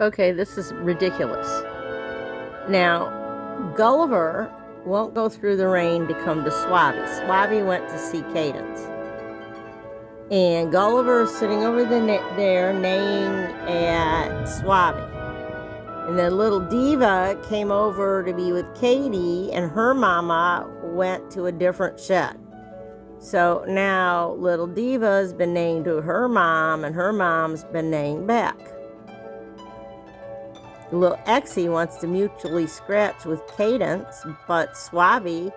Okay, this is ridiculous. Now, Gulliver won't go through the rain to come to Swabby. Swabby went to see Cadence. And Gulliver is sitting over there neighing at Swabby. And then little Diva came over to be with Katie, and her mama went to a different shed. So now little Diva's been neighing to her mom, and her mom's been neighing back. Little Exie wants to mutually scratch with Cadence, but Swabby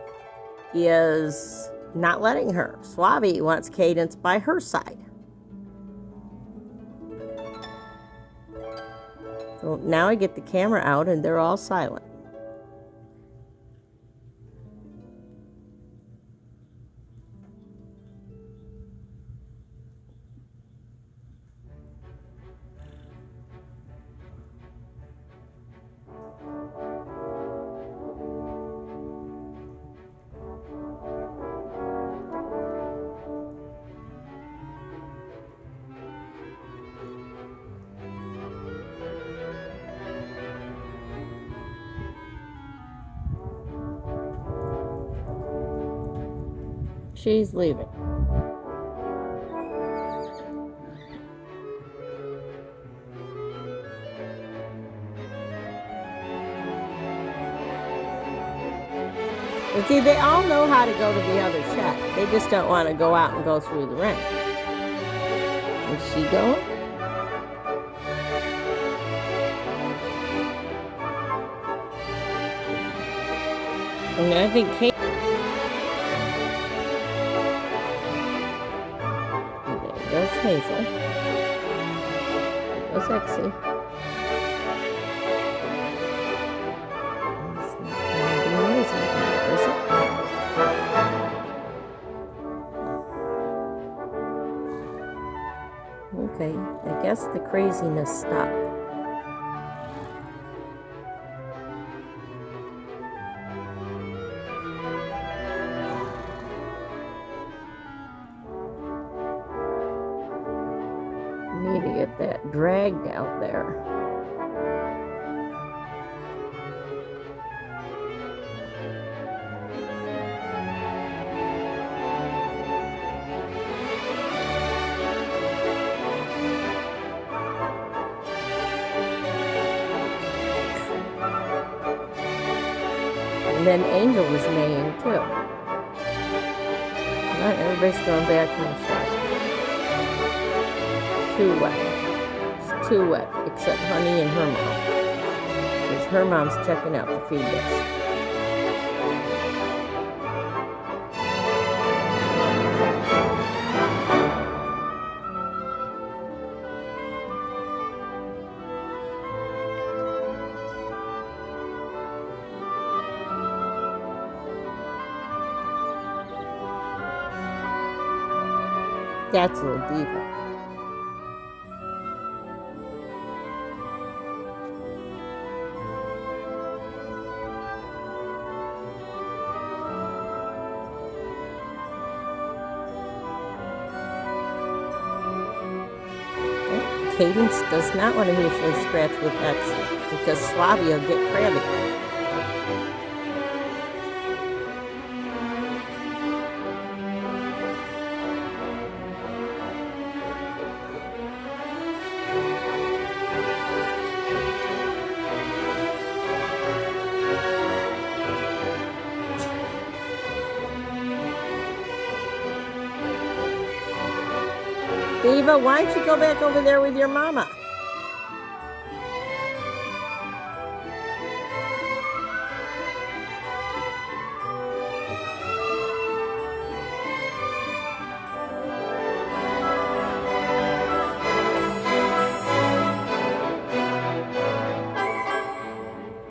is not letting her. Swabby wants Cadence by her side. So now I get the camera out and they're all silent. She's leaving. But see, they all know how to go to the other shed. They just don't want to go out and go through the rain. Is she going? And I think Kate... There goes Hazel. There goes Exie. Okay, I guess the craziness stopped. Need to get that dragged out there. And then Angel was neighing too. Not everybody's going back in the shed. Too wet. It's too wet, except Honey and her mom. Because her mom's checking out the feed dish. That's a little Diva. Cadence does not want to mutually scratch with Exie because Swabby will get crabby. Diva, why don't you go back over there with your mama?